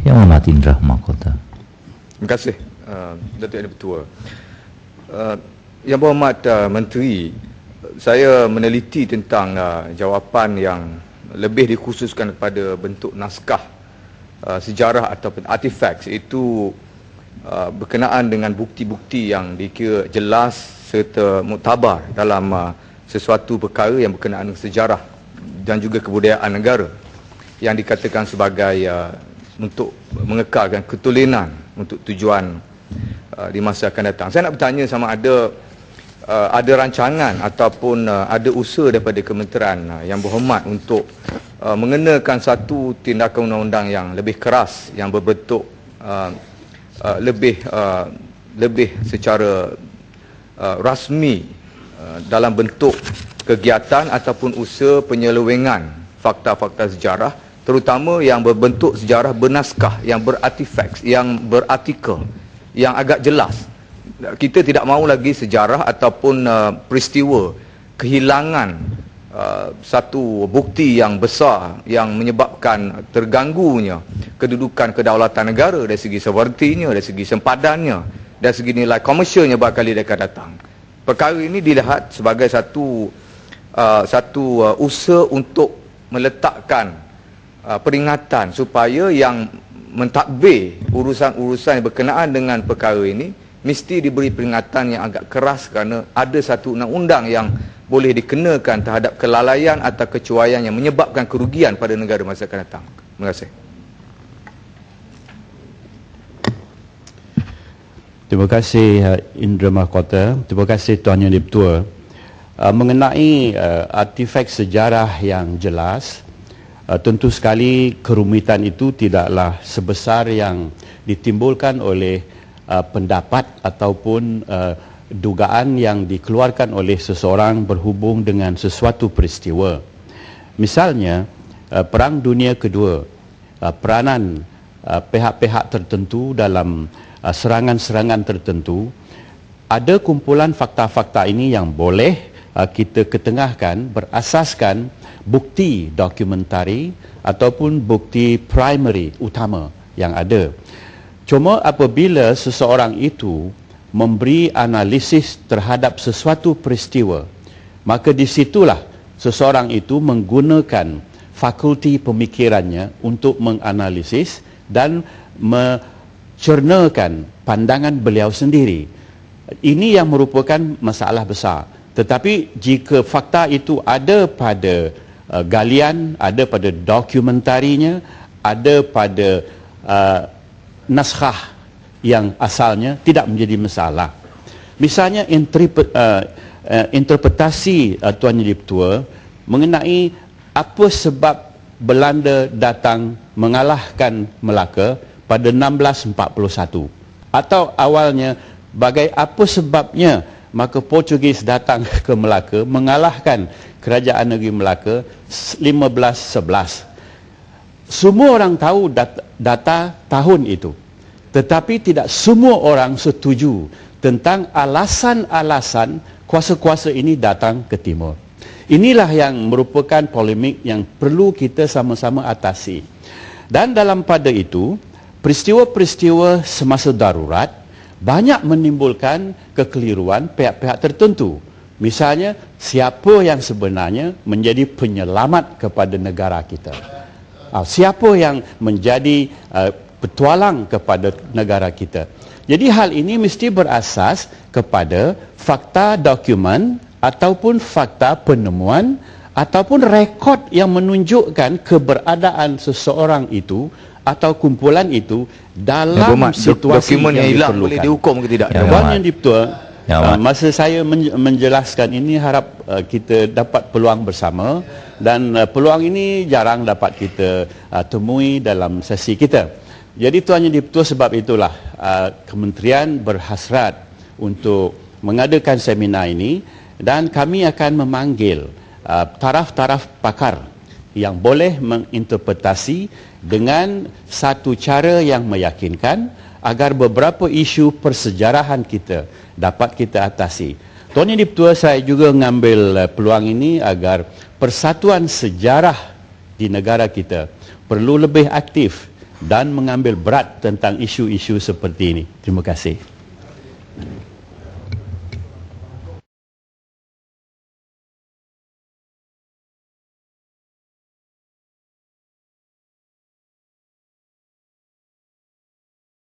Yang Amat Indra Mahkota. Terima kasih, Datuk Yang Dipertua. Yang Berhormat Menteri, saya meneliti tentang jawapan yang lebih dikhususkan kepada bentuk naskah sejarah ataupun artifacts, itu berkenaan dengan bukti-bukti yang dikira jelas serta muktabar dalam sesuatu perkara yang berkenaan dengan sejarah dan juga kebudayaan negara yang dikatakan sebagai untuk mengekalkan ketulinan untuk tujuan di masa akan datang. Saya nak bertanya sama ada rancangan ataupun ada usaha daripada kementerian yang berhormat untuk mengenakan satu tindakan undang-undang yang lebih keras, yang berbentuk lebih secara rasmi dalam bentuk kegiatan ataupun usaha penyelewengan fakta-fakta sejarah, terutama yang berbentuk sejarah bernaskah, yang berartifacts, yang berartikel, yang agak jelas. Kita tidak mahu lagi sejarah ataupun peristiwa kehilangan satu bukti yang besar yang menyebabkan terganggunya kedudukan kedaulatan negara dari segi sovereignty-nya, dari segi sempadannya, dari segi nilai komersialnya bakal akan datang. Perkara ini dilihat sebagai satu usaha untuk meletakkan peringatan supaya yang mentadbir urusan-urusan yang berkenaan dengan perkara ini mesti diberi peringatan yang agak keras, kerana ada satu undang-undang yang boleh dikenakan terhadap kelalaian atau kecuaian yang menyebabkan kerugian pada negara masa akan datang. Terima kasih. Terima kasih Indra Mahkota. Terima kasih Tuan Yang Dipertua. Mengenai artifak sejarah yang jelas, tentu sekali kerumitan itu tidaklah sebesar yang ditimbulkan oleh pendapat ataupun dugaan yang dikeluarkan oleh seseorang berhubung dengan sesuatu peristiwa. Misalnya, Perang Dunia Kedua, peranan pihak-pihak tertentu dalam serangan-serangan tertentu, ada kumpulan fakta-fakta ini yang boleh kita ketengahkan berasaskan bukti dokumentari ataupun bukti primary utama yang ada. Cuma apabila seseorang itu memberi analisis terhadap sesuatu peristiwa, maka di situlah seseorang itu menggunakan fakulti pemikirannya untuk menganalisis dan mencernakan pandangan beliau sendiri. Ini yang merupakan masalah besar. Tetapi jika fakta itu ada pada galian, ada pada dokumentarinya, ada pada naskah yang asalnya, tidak menjadi masalah. Misalnya interpretasi Tuan Yang Dipertua mengenai apa sebab Belanda datang mengalahkan Melaka pada 1641, atau awalnya apa sebabnya maka Portugis datang ke Melaka mengalahkan kerajaan negeri Melaka 1511. Semua orang tahu data tahun itu, tetapi tidak semua orang setuju tentang alasan-alasan kuasa-kuasa ini datang ke timur. Inilah yang merupakan polemik yang perlu kita sama-sama atasi. Dan dalam pada itu, peristiwa-peristiwa semasa darurat banyak menimbulkan kekeliruan pihak-pihak tertentu. Misalnya, siapa yang sebenarnya menjadi penyelamat kepada negara kita? Siapa yang menjadi petualang kepada negara kita? Jadi hal ini mesti berasas kepada fakta dokumen ataupun fakta penemuan ataupun rekod yang menunjukkan keberadaan seseorang itu atau kumpulan itu dalam situasi yang hilang boleh dihukum ke tidak? Tuan Yang Dipertua, masa saya menjelaskan ini, harap kita dapat peluang bersama, dan peluang ini jarang dapat kita temui dalam sesi kita. Jadi Tuan Yang Dipertua, sebab itulah kementerian berhasrat untuk mengadakan seminar ini, dan kami akan memanggil taraf-taraf pakar yang boleh menginterpretasi dengan satu cara yang meyakinkan agar beberapa isu persejarahan kita dapat kita atasi. Tuan Yang Dipertua, saya juga mengambil peluang ini agar persatuan sejarah di negara kita perlu lebih aktif dan mengambil berat tentang isu-isu seperti ini. Terima kasih.